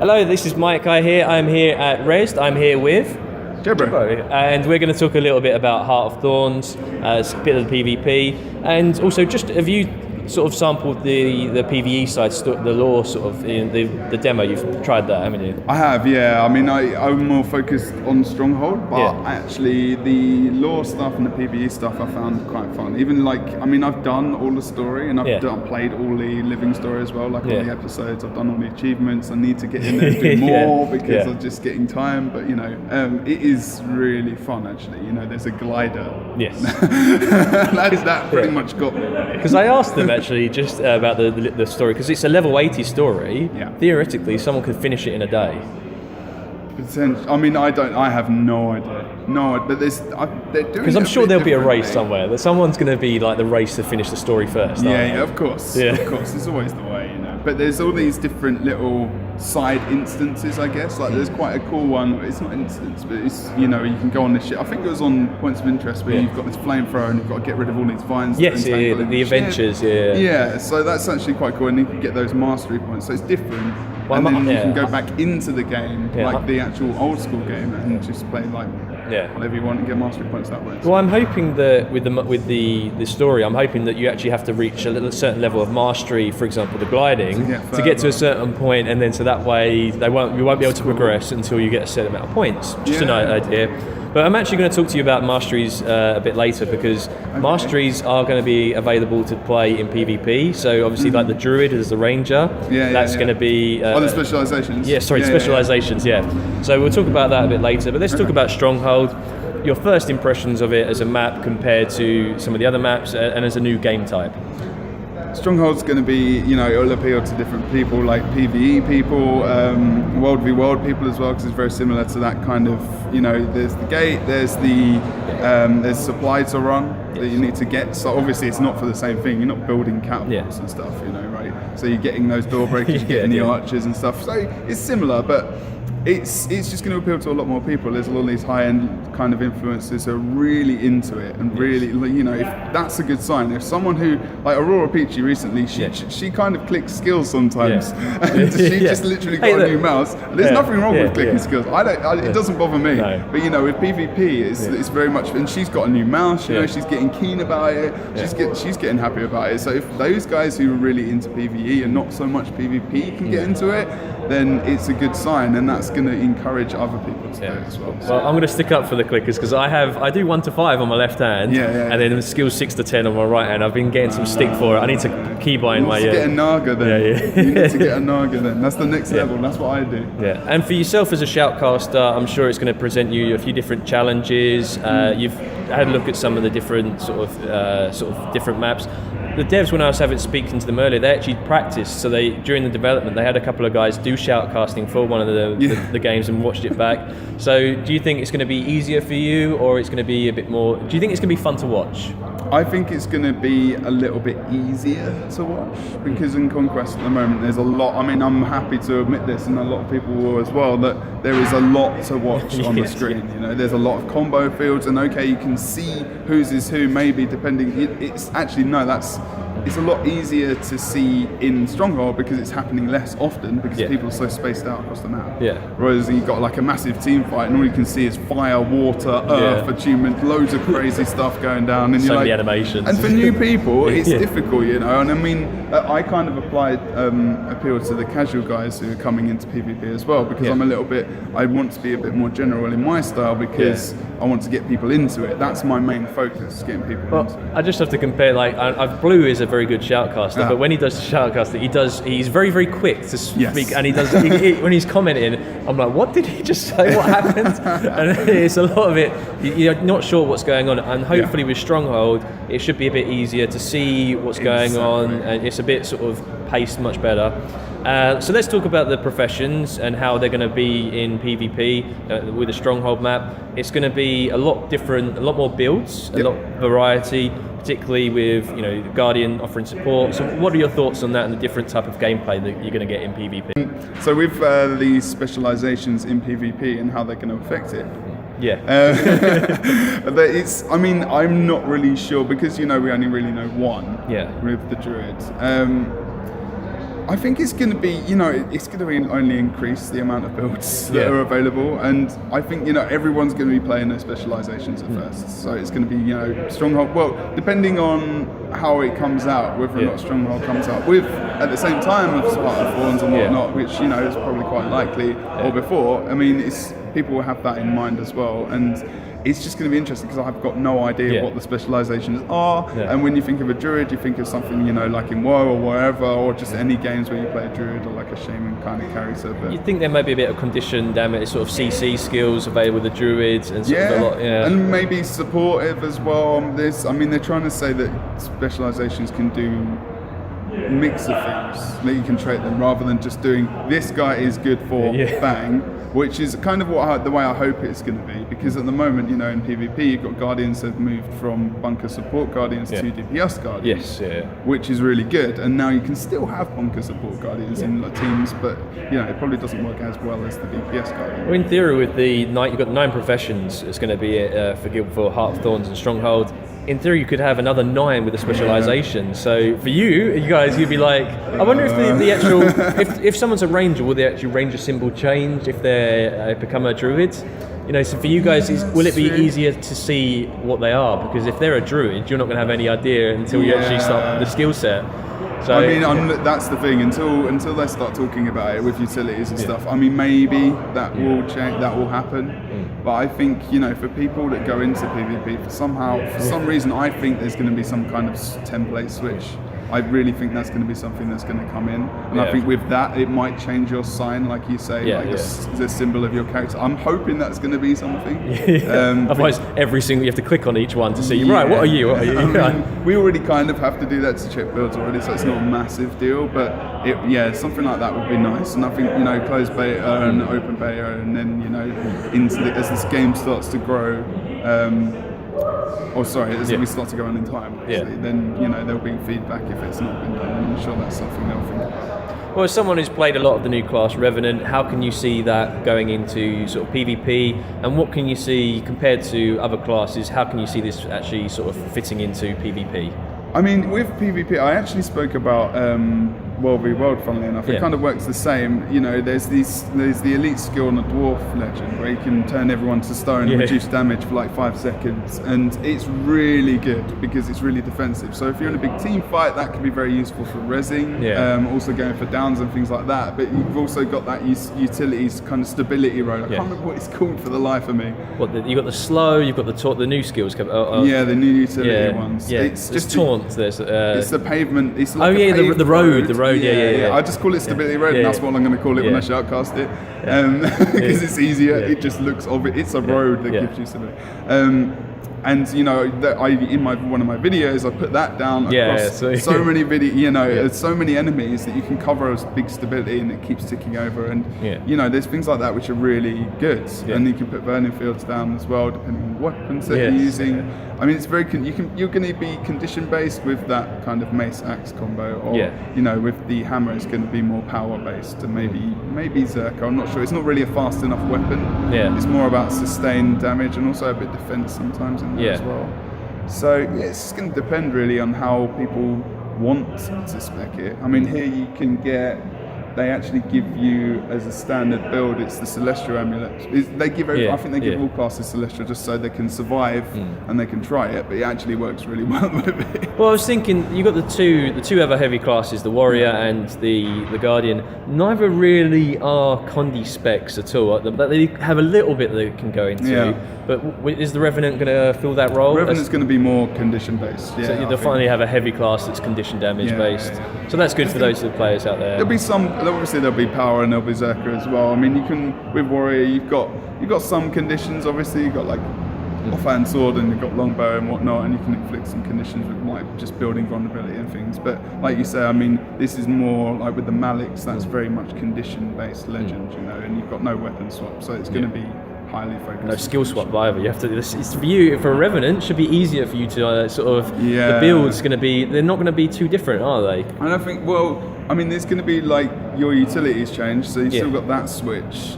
Hello, this is Mike Guy here. I'm here at Rezzed. I'm here with Jebro. And we're going to talk a little bit about Heart of Thorns, a bit of the PvP, and also just have you sort of sampled the PvE side, the lore sort of in the demo? You've tried that, haven't you? I have, yeah. I mean, I'm more focused on Stronghold, but actually the lore stuff and the PvE stuff I found quite fun. Even I've done all the story and I've played all the living story as well, like all the episodes. I've done all the achievements. I need to get in there and do more because I'm just getting time. But it is really fun actually. There's a glider. Yes. that pretty much got me. Because I asked them actually just about the story, because it's a level 80 story. Theoretically someone could finish it in a day. I mean, I have no idea, but they're doing, because I'm sure there'll be a race somewhere that someone's going to be like the race to finish the story first. Yeah, of course, it's always the way, but there's all these different little side instances, I guess. Like there's quite a cool one. It's not an instance, but it's you can go on this ship. I think it was on Points of Interest where you've got this flamethrower and you've got to get rid of all these vines. Yes, the adventures. Yeah, so that's actually quite cool, and you can get those mastery points. So it's different. And then you can go back into the game, like the actual old school game, and just play whatever you want and get mastery points that way. Well, I'm hoping that with the story, I'm hoping that you actually have to reach a certain level of mastery, for example, the gliding, to get to a certain point, and then so that way you won't be able to progress until you get a certain amount of points. Just an idea. But I'm actually going to talk to you about masteries a bit later, because masteries are going to be available to play in PvP. So obviously, like the druid is the ranger. That's going to be the specializations. Specializations. So we'll talk about that a bit later. But let's talk about Stronghold. Your first impressions of it as a map compared to some of the other maps, and as a new game type. Stronghold's going to be, it'll appeal to different people, like PvE people, World v World people as well, because it's very similar to that kind of, there's the gate, there's there's supply to run that you need to get. So obviously it's not for the same thing. You're not building catapults and stuff, right? So you're getting those door breakers, you're getting the archers and stuff. So it's similar, but it's just going to appeal to a lot more people. There's a lot of these high-end kind of influencers who are really into it, and really, if that's a good sign. If someone who, like Aurora Peachy recently, she kind of clicks skills sometimes, and she just literally got a new mouse. There's nothing wrong with clicking skills. It doesn't bother me. No. But with PvP, it's very much, and she's got a new mouse. She's getting keen about it. She's getting happy about it. So if those guys who are really into PvE and not so much PvP can get into it, then it's a good sign, and that's going to encourage other people to do it as well. So. Well, I'm going to stick up for the clickers, because I do 1 to 5 on my left hand, and then skills 6 to 10 on my right hand. I've been getting some stick for it. I need to keybind my. You need to get a Naga then. You need to get a Naga then. That's the next level. That's what I do. Yeah, and for yourself as a shoutcaster, I'm sure it's going to present you a few different challenges. You've had a look at some of the different sort of different maps. The devs, when I was speaking to them earlier, they actually practiced. So during the development, they had a couple of guys do shoutcasting for one of the games and watched it back. So do you think it's going to be easier for you, or it's going to be a bit more? Do you think it's going to be fun to watch? I think it's going to be a little bit easier to watch, because in Conquest at the moment there's a lot. I mean, I'm happy to admit this, and a lot of people will as well, that there is a lot to watch on the screen. There's a lot of combo fields, and you can see whose is who, maybe depending. It's a lot easier to see in Stronghold, because it's happening less often, because people are so spaced out across the map. Whereas you've got like a massive team fight, and all you can see is fire, water, earth, achievement, loads of crazy stuff going down, and so many animations. And for new people, it's difficult, And I mean, I kind of appeal to the casual guys who are coming into PvP as well, because I want to be a bit more general in my style, because I want to get people into it. That's my main focus, getting people into it. I just have to compare. Blue is a very good shoutcaster, but when he does shoutcaster, he's very, very quick to speak, and he does. When he's commenting, I'm like, what did he just say? What happened? And it's a lot of it. You're not sure what's going on, and hopefully with Stronghold, it should be a bit easier to see what's going on, and it's a bit sort of paced much better. So let's talk about the professions and how they're going to be in PvP with a Stronghold map. It's going to be a lot different, a lot more builds, a lot of variety, particularly with Guardian offering support. So what are your thoughts on that and the different type of gameplay that you're going to get in PvP? So with these specializations in PvP and how they're going to affect it. I'm not really sure, because we only really know one with the druid. I think it's going to be, it's going to only increase the amount of builds that are available, and I think, everyone's going to be playing their specializations at first. So it's going to be, Stronghold. Well, depending on how it comes out, whether or not Stronghold comes out with at the same time of Heart of Thorns and whatnot, which is probably quite likely, or before. I mean, people will have that in mind as well, and it's just going to be interesting because I've got no idea what the specializations are. And when you think of a druid, you think of something, like in WoW or wherever, or just any games where you play a druid or like a shaman kind of character. But you think there may be a bit of condition damage, sort of CC skills available with the druids and sort of a lot, and maybe supportive as well. They're trying to say that specializations can do mix of things, that you can trait them rather than just doing this guy is good for bang, which is kind of the way I hope it's going to be, because at the moment, in PvP you've got Guardians that have moved from bunker support Guardians to DPS Guardians, which is really good, and now you can still have bunker support Guardians in teams, but it probably doesn't work as well as the DPS Guardian. Well, in theory, with you've got 9 professions, it's going to be for Heart of Thorns and Stronghold. In theory, you could have another 9 with a specialization. So for you guys, you'd be like, I wonder if the actual, if someone's a ranger, will the actual ranger symbol change if they become a druid? So for you guys, will it be easier to see what they are? Because if they're a druid, you're not going to have any idea until you actually start the skill set. So, that's the thing. Until they start talking about it with utilities and stuff. Maybe that will change. That will happen. But I think for people that go into PvP, for some reason, I think there's going to be some kind of template switch. I really think that's going to be something that's going to come in, and I think with that it might change your sign, like you say, the symbol of your character. I'm hoping that's going to be something. Otherwise, you have to click on each one to see. Right, what are you? We already kind of have to do that to check builds already, so it's not a massive deal. But something like that would be nice. And I think closed beta and open beta, and then as this game starts to grow. As we start to go on in time, then there'll be feedback if it's not been done. I'm sure that's something they'll think about. Well, as someone who's played a lot of the new class Revenant, how can you see that going into sort of PvP, and what can you see compared to other classes? How can you see this actually sort of fitting into PvP? With PvP, I actually spoke about World v World, funnily enough. It kind of works the same. There's the elite skill on the Dwarf Legend where you can turn everyone to stone and reduce damage for like 5 seconds, and it's really good because it's really defensive. So if you're in a big team fight, that can be very useful for rezzing, also going for downs and things like that. But you've also got that utilities kind of stability role. I can't remember what it's called for the life of me. You got the slow, you've got the new skills. The new utility ones. It's just taunt. It's the pavement. It's like the road. I just call it stability road, and that's what I'm going to call it when I shoutcast it, because it's easier. It just looks obvious. It's a road that gives you stability. And in one of my videos, I put that down across so many there's so many enemies that you can cover as big stability, and it keeps ticking over. And there's things like that which are really good. And you can put burning fields down as well, depending on what weapons that you're using. It's very you're going to be condition based with that kind of mace axe combo, or with the hammer, it's going to be more power based, and maybe Zerka. I'm not sure. It's not really a fast enough weapon. It's more about sustained damage and also a bit defense sometimes as well. So it's just going to depend really on how people want to spec it. Here you can they actually give you as a standard build, it's the Celestial Amulet. I think they give all classes Celestial just so they can survive and they can try it, but it actually works really well with it. Well, I was thinking, you got the two other heavy classes, the Warrior and the Guardian. Neither really are Condi specs at all. They have a little bit they can go into, but is the Revenant going to fill that role? Revenant's going to be more condition based. So they'll finally have a heavy class that's condition damage based. So that's good for those players out there. There'll be obviously there'll be power and there'll be Zerka as well. You can, with Warrior, you've got some conditions. Obviously, you've got like offhand sword and you've got longbow and whatnot, and you can inflict some conditions with like just building vulnerability and things. But like you say, this is more like with the Maliks. That's very much condition based legend, and you've got no weapon swap, so it's going to be highly focused. No skill swap either. You have to. It's for you. For a Revenant, it should be easier for you to the build's going to be. They're not going to be too different, are they? And I think there's going to be like your utilities change, so you've still got that switch.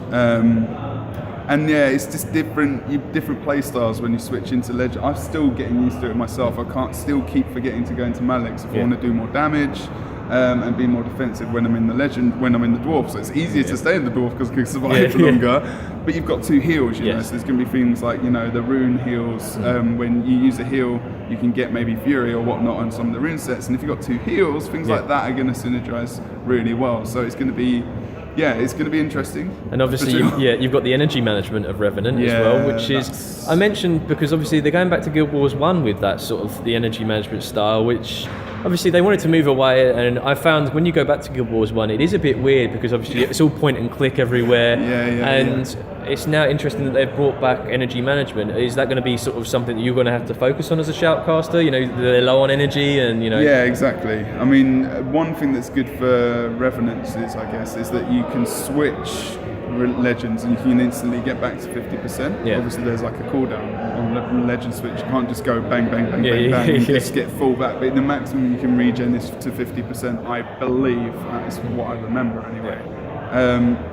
And it's just different play styles when you switch into Legend. I'm still getting used to it myself. I can't still keep forgetting to go into Maliks if I want to do more damage. and be more defensive when I'm in the legend, when I'm in the dwarf. So it's easier to stay in the dwarf because I can survive for longer. But you've got 2 heals, you know, so there's going to be things like, you know, the rune heals. When you use a heal, you can get maybe Fury or whatnot on some of the rune sets. And if you've got 2 heals, things like that are going to synergize really well. So it's going to be, it's going to be interesting. And obviously, you've got the energy management of Revenant as well, which is, I mentioned because obviously they're going back to Guild Wars 1 with that sort of the energy management style, which obviously they wanted to move away. And I found when you go back to Guild Wars 1, it is a bit weird because obviously it's all point and click everywhere. It's now interesting that they've brought back energy management. Is that going to be sort of something that you're going to have to focus on as a shoutcaster? You know, they're low on energy and, you know... Yeah, exactly. I mean, one thing that's good for Revenants is, I guess, is that you can switch legends and you can instantly get back to 50%. Obviously, there's like a cooldown on legend switch. You can't just go bang, bang, bang, bang, bang. You just get full back. But the maximum you can regen is to 50%. I believe that's what I remember anyway.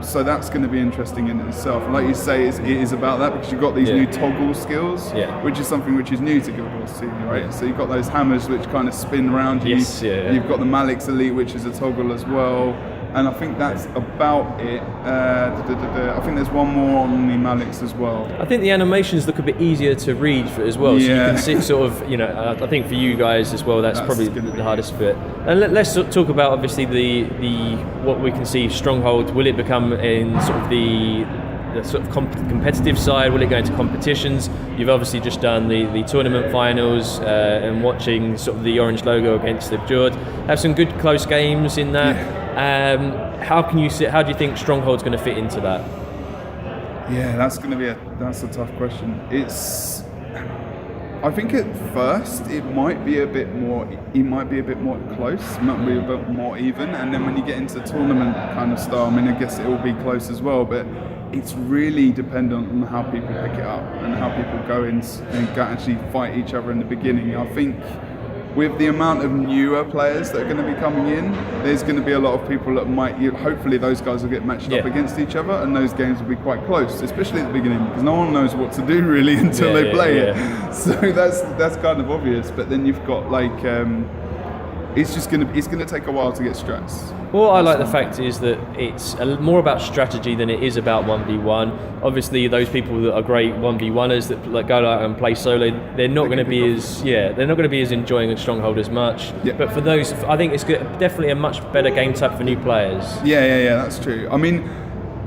So that's going to be interesting in itself. Like you say, it is about that because you've got these new toggle skills, which is something which is new to Guild Wars 2, right? So you've got those hammers which kind of spin around you. You've got the Malik's Elite, which is a toggle as well. And I think that's about it. I think there's one more on the Malik's as well. I think the animations look a bit easier to read as well, so you can see sort of, you know, I think for you guys as well, that's probably the hardest bit. And let's talk about obviously the what we can see Stronghold. Will it become in sort of the sort of competitive side? Will it go into competitions? You've obviously just done the tournament finals and watching sort of the orange logo against the Jord. Have some good close games in that. How do you think Stronghold's going to fit into that? Yeah, that's a tough question. I think at first it might be a bit more close, might be a bit more even, and then when you get into tournament kind of style, I mean, I guess it will be close as well, but it's really dependent on how people pick it up and how people go in and actually fight each other in the beginning. I think with the amount of newer players that are going to be coming in, there's going to be a lot of people that hopefully those guys will get matched up against each other, and those games will be quite close, especially at the beginning, because no one knows what to do really until they play it. So that's kind of obvious. But then you've got like it's going to take a while to get strats. Well, I like the fact is that it's more about strategy than it is about 1v1. Obviously, those people that are great 1v1ers that like go out and play solo, they're not going to be as enjoying Stronghold as much. But for those, I think it's definitely a much better game type for new players. Yeah, that's true. I mean,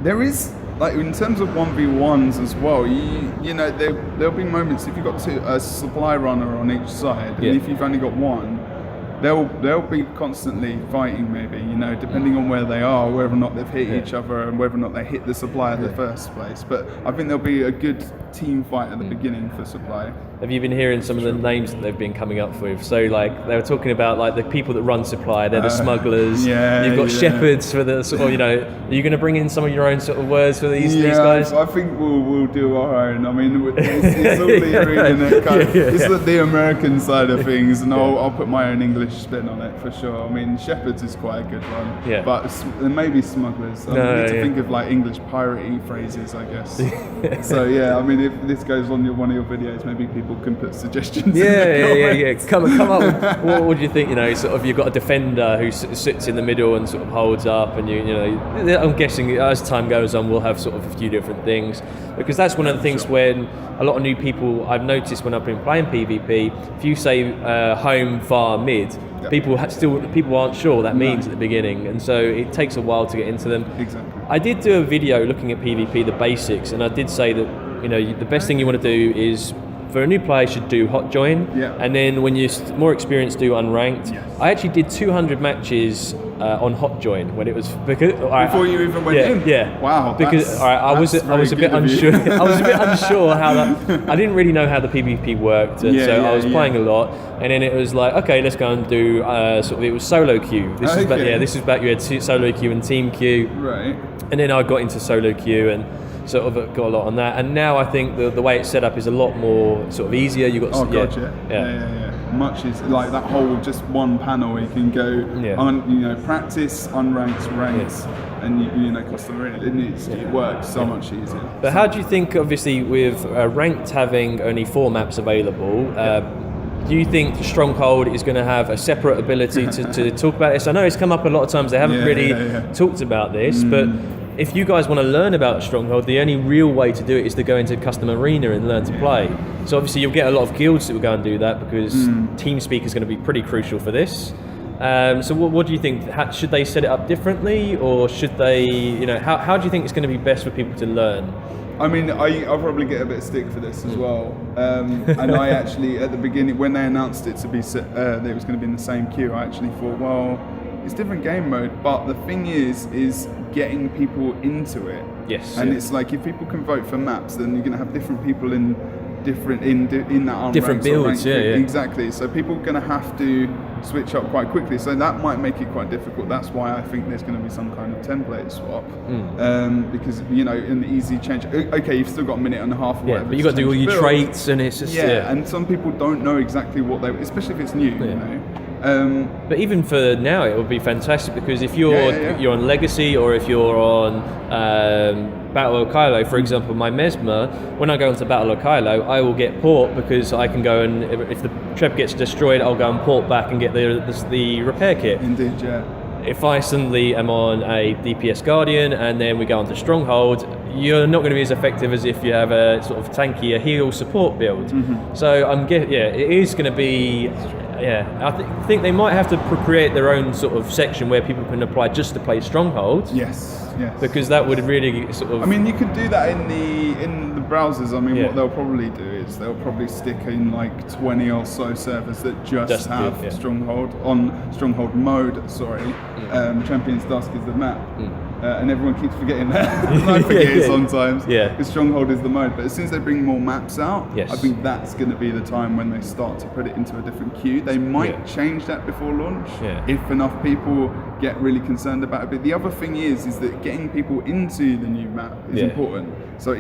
there is, like, in terms of 1v1s as well, you know, there'll be moments if you've got a supply runner on each side, and if you've only got one, they'll be constantly fighting, maybe, you know, depending on where they are, whether or not they've hit each other and whether or not they hit the supply in the first place. But I think there'll be a good team fight at the beginning for supply. Have you been hearing some of the names that they've been coming up with? So, like, they were talking about, like, the people that run supply, they're the smugglers. You've got shepherds for the sort of, you know, are you going to bring in some of your own sort of words for these guys? I think we'll do our own. I mean, it's all the ArenaNet kind of, it's the American side of things, and I'll put my own English spin on it for sure. I mean, shepherds is quite a good one, but there may be smugglers. I need to think of like English piratey phrases, I guess. So I mean, if this goes on one of your videos, maybe people can put suggestions. Come up with what would you think? You know, sort of you've got a defender who sits in the middle and sort of holds up, and you know, I'm guessing as time goes on, we'll have sort of a few different things, because that's one of the things when a lot of new people I've noticed when I've been playing PvP. If you say home, far, mid, people aren't sure what that means at the beginning, and so it takes a while to get into them. Exactly. I did do a video looking at PvP, the basics, and I did say that, you know, the best thing you want to do is, for a new player, you should do hot join, and then when you're more experienced, do unranked. I actually did 200 matches on hot join when it was before you even went in. Yeah. Wow. Because I was a bit unsure. I was a bit unsure how that. I didn't really know how the PvP worked, and so I was playing a lot. And then it was like, okay, let's go and do it was solo queue. This is about you had solo queue and team queue. Right. And then I got into solo queue and sort of got a lot on that. And now I think the way it's set up is a lot more sort of easier. You got much is like that whole just one panel. You can go practice, unranked, ranked, and you know, custom arena. It works so much easier. But how do you think, obviously, with ranked having only 4 maps available? Do you think Stronghold is going to have a separate ability to talk about this? I know it's come up a lot of times. They haven't really talked about this, but if you guys want to learn about Stronghold, the only real way to do it is to go into custom arena and learn to play. So obviously you'll get a lot of guilds that will go and do that, because TeamSpeak is going to be pretty crucial for this. So what do you think? Should they set it up differently, or should they, how do you think it's going to be best for people to learn? I mean, I'll probably get a bit of stick for this as well. And I actually, at the beginning, when they announced it to be that it was going to be in the same queue, I actually thought, well, it's different game mode. But the thing is getting people into it. Yes. And it's like, if people can vote for maps, then you're going to have different people in that different builds. Exactly. So people are going to have to switch up quite quickly. So that might make it quite difficult. That's why I think there's going to be some kind of template swap, because an easy change. Okay, you've still got a minute and a half. Or whatever, but you got to do all your traits, and it's just and some people don't know exactly what they, especially if it's new. You know. But even for now, it would be fantastic, because if you're on Legacy, or if you're on Battle of Kylo, for example, my Mesmer, when I go into Battle of Kylo, I will get port, because I can go and, if the Treb gets destroyed, I'll go and port back and get the repair kit. Indeed, yeah. If I suddenly am on a DPS Guardian and then we go on to Stronghold, you're not going to be as effective as if you have a sort of tankier heal support build. So it is going to be. I think they might have to create their own sort of section where people can apply just to play Stronghold. Yes. Because that would really sort of. I mean, you could do that in the browsers. I mean, what they'll probably do is they'll probably stick in like 20 or so servers that just have Stronghold on Stronghold mode. Sorry, Champions Dusk is the map. And everyone keeps forgetting that. I forget it sometimes. Because Stronghold is the mode. But as soon as they bring more maps out, I think that's going to be the time when they start to put it into a different queue. They might change that before launch if enough people get really concerned about it. But the other thing is that getting people into the new map is important. So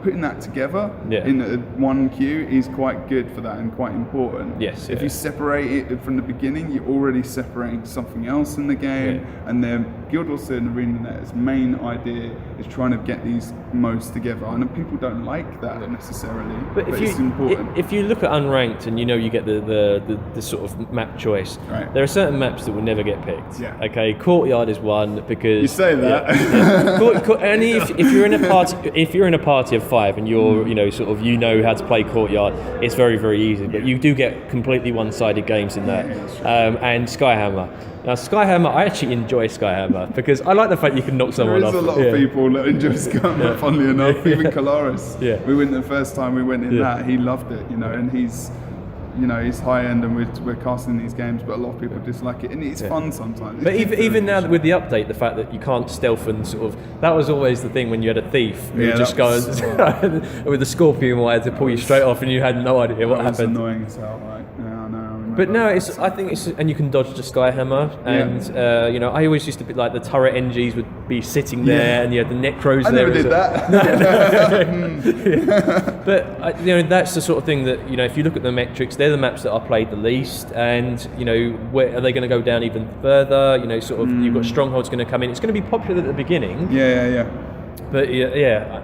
putting that together in one queue is quite good for that and quite important. If you separate it from the beginning, you're already separating something else in the game. And then Guild Wars 2 and ArenaNet's main idea is trying to get these modes together. I know people don't like that necessarily, but it's important. If you look at unranked and you get the sort of map choice, there are certain maps that will never get picked. Okay, Courtyard is one, because you say that. And if you're in a party of 5 and you're how to play Courtyard, it's very, very easy. But you do get completely one-sided games in that. And Skyhammer. Now, Skyhammer, I actually enjoy Skyhammer because I like the fact you can knock someone off. There is a lot of people that enjoy Skyhammer, funnily enough. Even Kalaris. We went the first time we went in that, he loved it, and he's high end and we're casting these games, but a lot of people dislike it, and it's fun sometimes. But even now with the update, the fact that you can't stealth and sort of, that was always the thing when you had a thief. You would just go with the Scorpion wire to pull you straight off, and you had no idea what happened. It's annoying as hell, right? Yeah, I know. But no, I think it's, and you can dodge the Skyhammer, and I always used to be like the turret NGs would be sitting there, and you had the Necros there. I never did that. But that's the sort of thing that if you look at the metrics, they're the maps that are played the least, and where are they going to go down even further? You've got Stronghold's going to come in. It's going to be popular at the beginning. But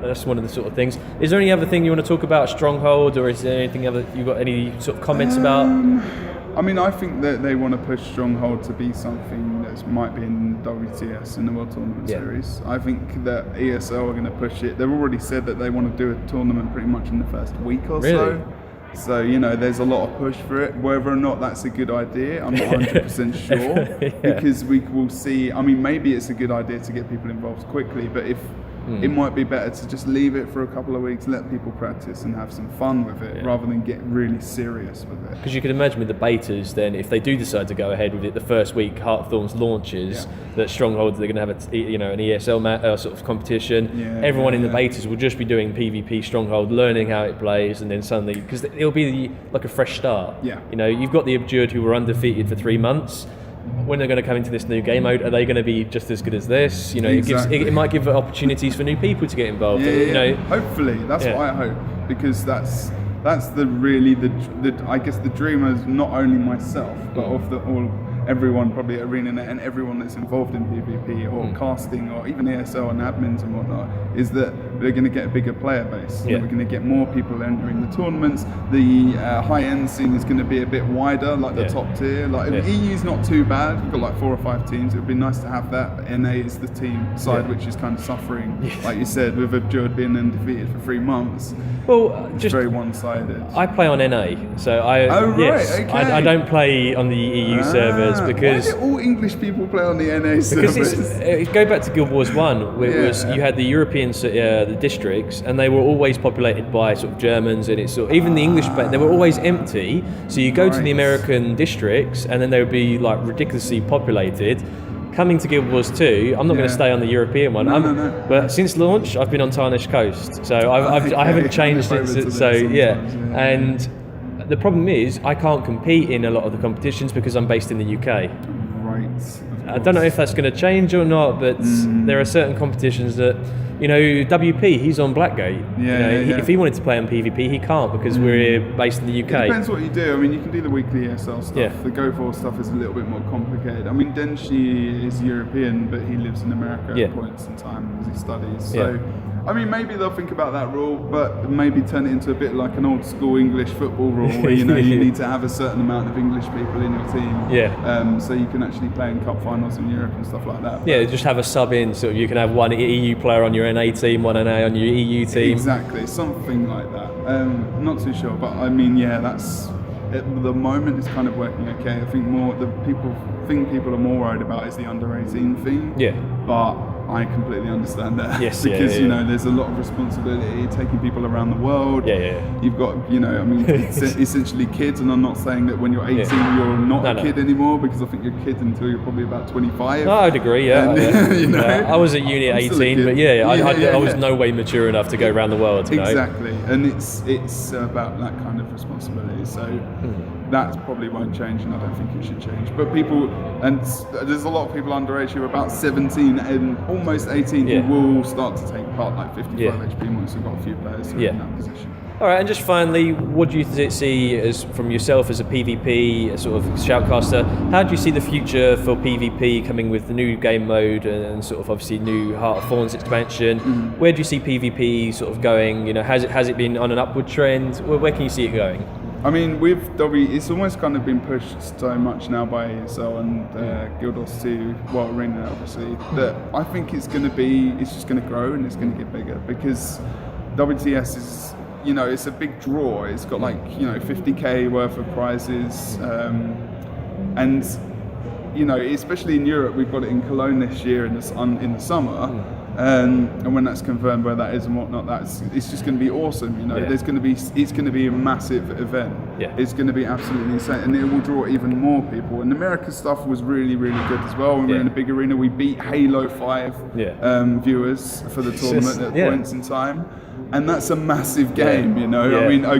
that's one of the sort of things. Is there any other thing you want to talk about Stronghold, or is there anything other you got any sort of comments about? I mean, I think that they want to push Stronghold to be something that might be in WTS, in the World Tournament Series. I think that ESL are going to push it. They've already said that they want to do a tournament pretty much in the first week or so. So, there's a lot of push for it. Whether or not that's a good idea, I'm not 100% sure. Because we will see, I mean, maybe it's a good idea to get people involved quickly, but if it might be better to just leave it for a couple of weeks, let people practice and have some fun with it, rather than get really serious with it. Because you can imagine with the betas, then if they do decide to go ahead with it, the first week Heart of Thorns launches, that Stronghold, they're going to have an ESL sort of competition. Everyone in the betas will just be doing PvP Stronghold, learning how it plays, and then suddenly, because it'll be like a fresh start. You've got the Abjured who were undefeated for 3 months. When they're going to come into this new game mode, are they going to be just as good as this? It might give opportunities for new people to get involved. Hopefully, that's what I hope, because that's I guess the dream of not only myself, but of everyone probably at ArenaNet and everyone that's involved in PvP or casting or even ESL and admins and whatnot, is that we're going to get a bigger player base. We're going to get more people entering the tournaments. The high-end scene is going to be a bit wider, like the top tier. Like EU's not too bad. We've got like 4 or 5 teams. It would be nice to have that. But NA is the team side which is kind of suffering, like you said, with Abjured being undefeated for 3 months. Well, it's very one-sided. I play on NA, so I don't play on the EU servers because why do all English people play on the NA servers? Because go back to Guild Wars 1, where it was, you had the European the districts, and they were always populated by sort of Germans, and it's sort of, even the English, they were always empty. So you go to the American districts, and then they would be like ridiculously populated. Coming to Guild Wars 2, I'm not going to stay on the European one. No. But since launch, I've been on Tarnished Coast, so I haven't changed it. So and the problem is I can't compete in a lot of the competitions because I'm based in the UK. Right. I don't know if that's going to change or not, but there are certain competitions that, WP, he's on Blackgate. If he wanted to play on PvP, he can't because we're based in the UK. It depends what you do. I mean, you can do the weekly ESL stuff. The Go For stuff is a little bit more complicated. I mean, Denshi is European, but he lives in America at points in time as he studies. So, I mean, maybe they'll think about that rule, but maybe turn it into a bit like an old school English football rule where, you need to have a certain amount of English people in your team. So you can actually play in cup finals in Europe and stuff like that. Yeah, just have a sub in, so you can have one EU player on your NA team, one NA on your EU team. Exactly, something like that. Not too sure, but I mean, that's at the moment it's kind of working okay. I think people are more worried about is the under 18 thing. But I completely understand that. Yes, because there's a lot of responsibility taking people around the world. You've got, I mean, it's essentially kids, and I'm not saying that when you're 18 you're not a kid anymore, because I think you're a kid until you're probably about 25. No, I'd agree. And, I was at uni at 18, but I was no way mature enough to go around the world. Exactly, and it's about that kind of responsibility. So. That probably won't change, and I don't think it should change. But people, and there's a lot of people underage who are about 17 and almost 18 who will start to take part, like 55 HP once we've got a few players who are in that position. All right, and just finally, what do you see as from yourself as a PvP sort of shoutcaster? How do you see the future for PvP coming with the new game mode and sort of obviously new Heart of Thorns expansion? Where do you see PvP sort of going? Has it been on an upward trend? Where can you see it going? I mean, with it's almost kind of been pushed so much now by ESL and Guild Wars 2, ArenaNet obviously, that I think it's just going to grow and it's going to get bigger, because WTS is, it's a big draw. It's got 50k worth of prizes, and especially in Europe, we've got it in Cologne this year in the summer. And when that's confirmed where that is and whatnot, it's just going to be awesome. It's going to be a massive event. It's going to be absolutely insane, and it will draw even more people. And America's stuff was really, really good as well. When we were in a big arena, we beat Halo 5 viewers for the tournament at points in time. And that's a massive game, I mean, I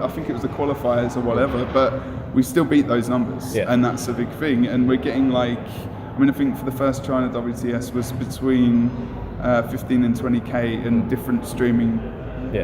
think it was the qualifiers or whatever, but we still beat those numbers, and that's a big thing. And we're getting I think for the first China WTS was between 15 and 20k in different streaming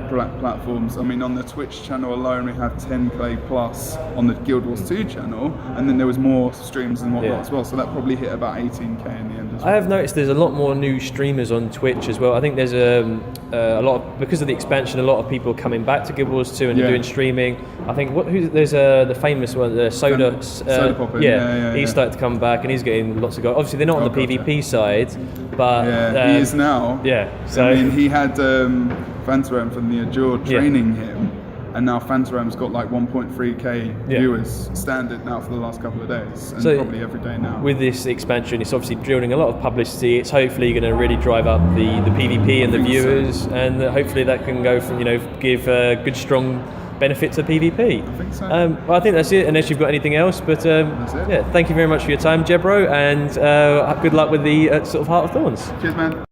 platforms. I mean, on the Twitch channel alone, we have 10k plus on the Guild Wars 2 channel, and then there was more streams and whatnot as well. So that probably hit about 18k in the end as well. I have noticed there's a lot more new streamers on Twitch as well. I think there's a lot of, because of the expansion, a lot of people coming back to Guild Wars 2 and doing streaming. I think there's the famous one, the Soda Poppin'. He's started to come back and he's getting lots of goals. Obviously, they're not on the PvP side, but he is now. So I mean, he had Fantaram from the Azure training him, and now Fantaram's got 1.3k viewers standard now for the last couple of days, and so probably every day now. With this expansion, it's obviously drawing a lot of publicity. It's hopefully going to really drive up the PvP and the viewers, and hopefully that can go from give a good strong benefit to PvP. I think so. Well, I think that's it, unless you've got anything else. But thank you very much for your time, Jebro, and good luck with the sort of Heart of Thorns. Cheers, man.